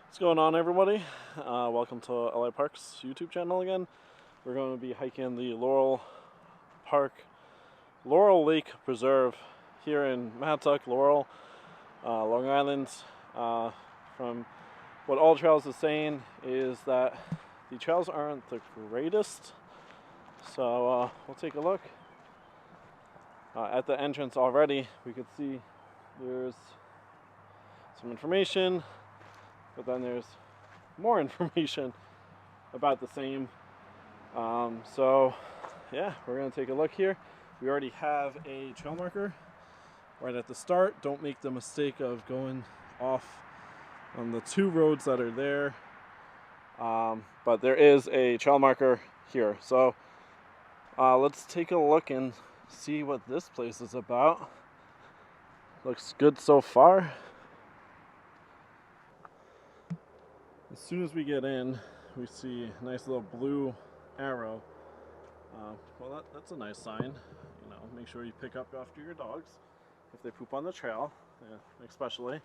What's going on, everybody? Welcome to LA Park's YouTube channel again. We're going to be hiking the Laurel Lake Preserve here in Mattituck, Laurel, Long Island. From what All Trails is saying is that the trails aren't the greatest, so we'll take a look. At the entrance already, we could see there's some information, but then there's more information about the same. So yeah, we're gonna take a look here. We already have a trail marker right at the start. Don't make the mistake of going off on the two roads that are there. But there is a trail marker here. So let's take a look and see what this place is about. Looks good so far. As soon as we get in, we see a nice little blue arrow. Well, that's a nice sign. You know, make sure you pick up after your dogs if they poop on the trail, especially.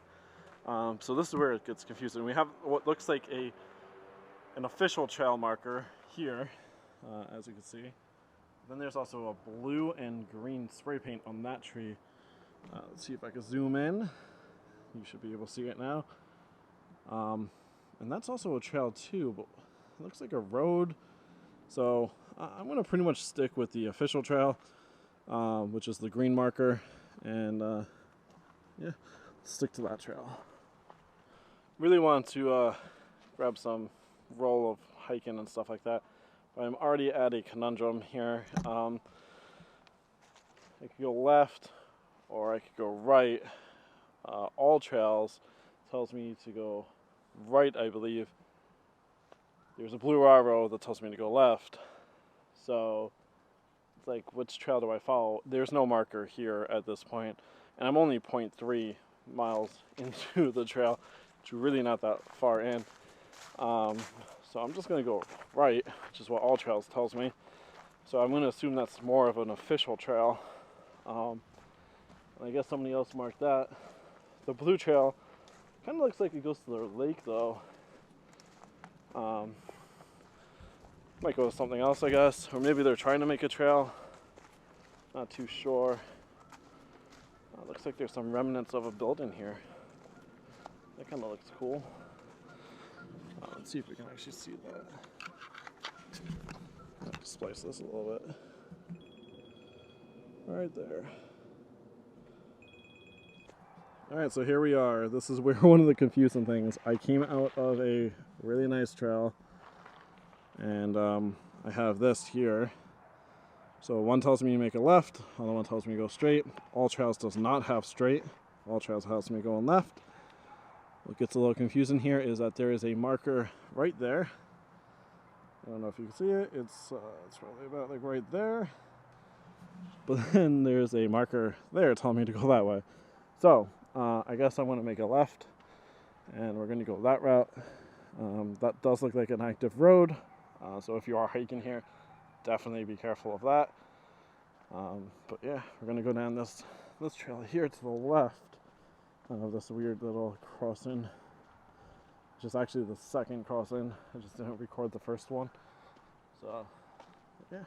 So this is where it gets confusing. We have what looks like an official trail marker here, as you can see. Then there's also a blue and green spray paint on that tree. Let's see if I can zoom in. You should be able to see it now. And that's also a trail too, but it looks like a road. So I'm going to pretty much stick with the official trail, which is the green marker. And yeah, stick to that trail. Really want to grab some roll of hiking and stuff like that. But I'm already at a conundrum here. I could go left or I could go right. All Trails tells me to go right, I believe. There's a blue arrow that tells me to go left. So it's like, which trail do I follow? There's no marker here at this point, and I'm only 0.3 miles into the trail, which is really not that far in. So I'm just gonna go right, which is what All Trails tells me. So I'm gonna assume that's more of an official trail. I guess somebody else marked that. The blue trail kind of looks like it goes to the lake, though. Might go to something else, I guess. Or maybe they're trying to make a trail. Not too sure. Looks like there's some remnants of a building here. That kind of looks cool. Let's see if we can actually see that. I'll have to splice this a little bit. Right there. Alright, so here we are. This is where one of the confusing things. I came out of a really nice trail, and I have this here. So one tells me to make a left, other one tells me to go straight. All Trails does not have straight. All Trails has me going left. What gets a little confusing here is that there is a marker right there. I don't know if you can see it. It's probably about like right there. But then there's a marker there telling me to go that way. So I guess I'm going to make a left, and we're going to go that route. That does look like an active road, so if you are hiking here, definitely be careful of that. But yeah, we're going to go down this trail here to the left of this weird little crossing, which is actually the second crossing. I just didn't record the first one. So yeah.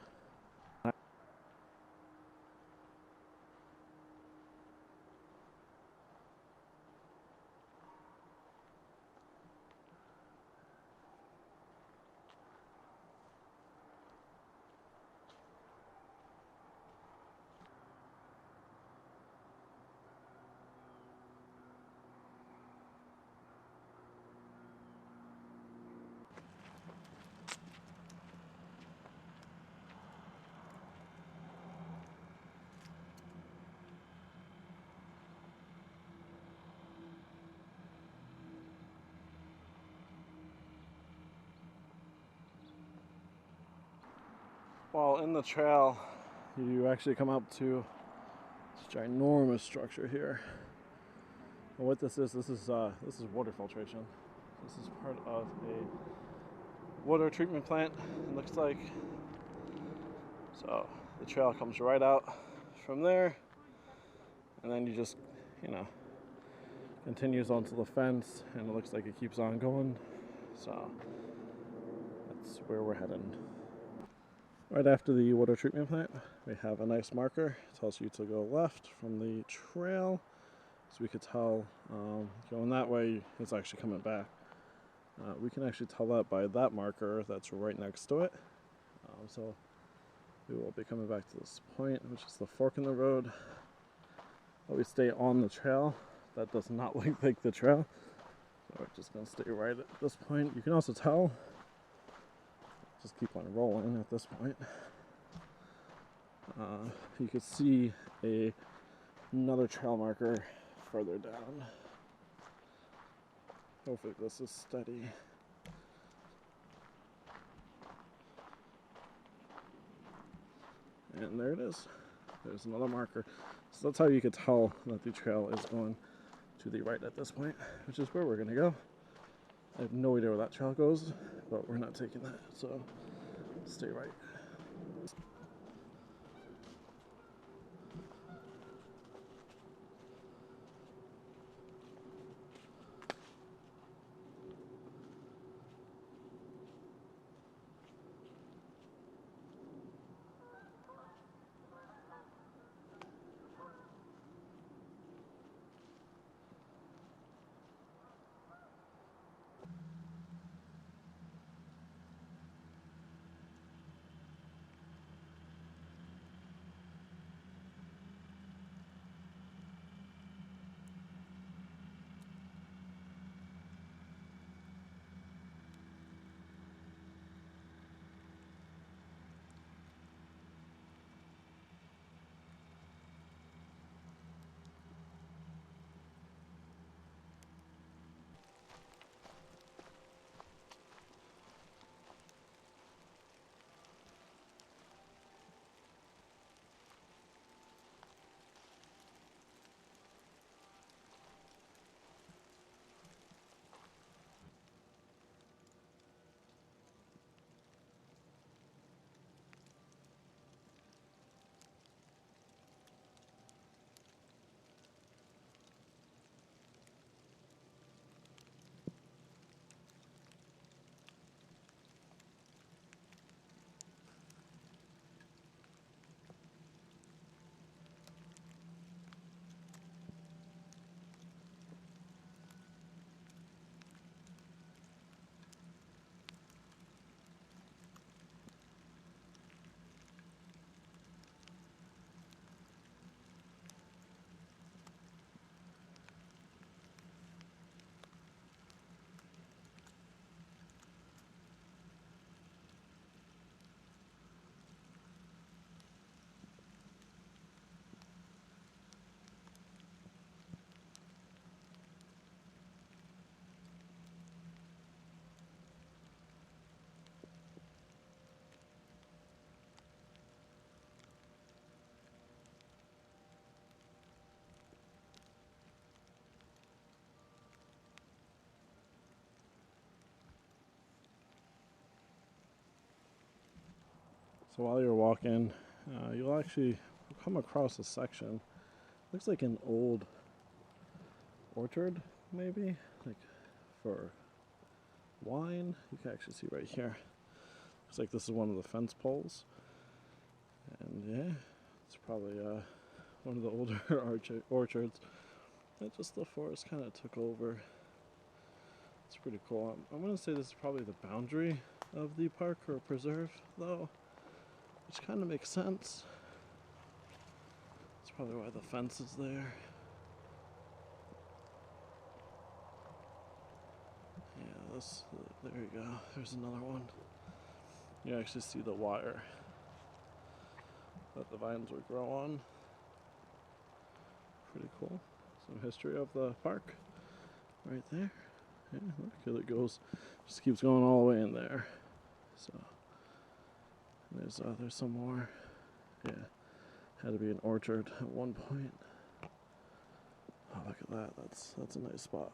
While in the trail, you actually come up to this ginormous structure here. And what this is water filtration. This is part of a water treatment plant, it looks like. So the trail comes right out from there, and then you just, continues onto the fence, and it looks like it keeps on going. So that's where we're heading. Right after the water treatment plant, we have a nice marker. It tells you to go left from the trail. So we could tell going that way it's actually coming back. We can actually tell that by that marker that's right next to it. So we will be coming back to this point, which is the fork in the road. Always stay on the trail. That does not look like the trail. So we're just going to stay right at this point. You can also tell, just keep on rolling at this point. You can see another trail marker further down. Hopefully this is steady. And there it is. There's another marker. So that's how you could tell that the trail is going to the right at this point, which is where we're going to go. I have no idea where that trail goes, but we're not taking that, so stay right. So while you're walking, you'll actually come across a section. Looks like an old orchard, maybe, like for wine. You can actually see right here. Looks like this is one of the fence poles. And yeah, it's probably one of the older orchards. And just the forest kind of took over. It's pretty cool. I'm going to say this is probably the boundary of the park or preserve, though, which kind of makes sense. That's probably why the fence is there. Yeah, there you go. There's another one. You actually see the wire that the vines would grow on. Pretty cool. Some history of the park right there. Yeah, look, here it goes. Just keeps going all the way in there. So there's some more. Yeah, had to be an orchard at one point. Oh, look at that. That's a nice spot.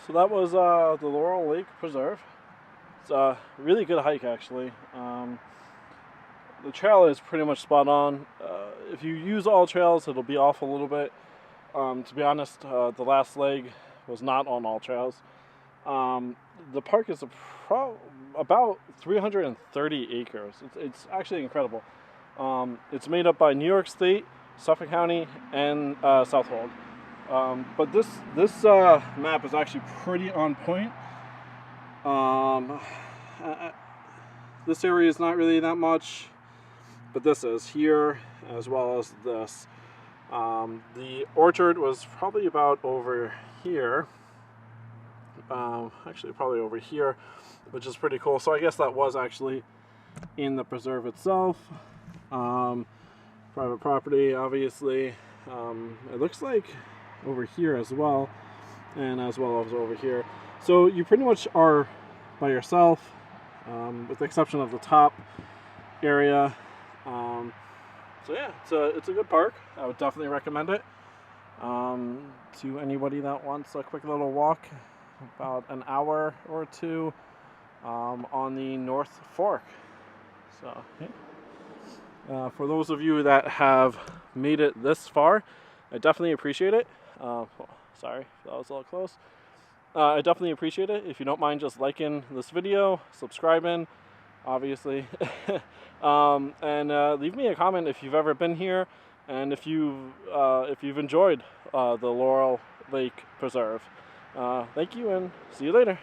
So that was the Laurel Lake Preserve. It's a really good hike, actually. the trail is pretty much spot on. If you use all trails, it'll be off a little bit. To be honest, the last leg was not on all trails. The park is about 330 acres. It's actually incredible. It's made up by New York State, Suffolk County, and Southwold. But this map is actually pretty on point. This area is not really that much, but this is here as well as this. The orchard was probably about over here. Actually probably over here, which is pretty cool. So I guess that was actually in the preserve itself. Private property, obviously. It looks like over here as well, and as well as over here. So you pretty much are by yourself, with the exception of the top area. So yeah, it's a good park. I would definitely recommend it to anybody that wants a quick little walk, about an hour or two on the North Fork. So yeah. For those of you that have made it this far, I definitely appreciate it. Sorry, that was a little close. I definitely appreciate it. If you don't mind just liking this video, subscribing, obviously, and leave me a comment if you've ever been here, and if you've enjoyed the Laurel Lake Preserve. Thank you, and see you later.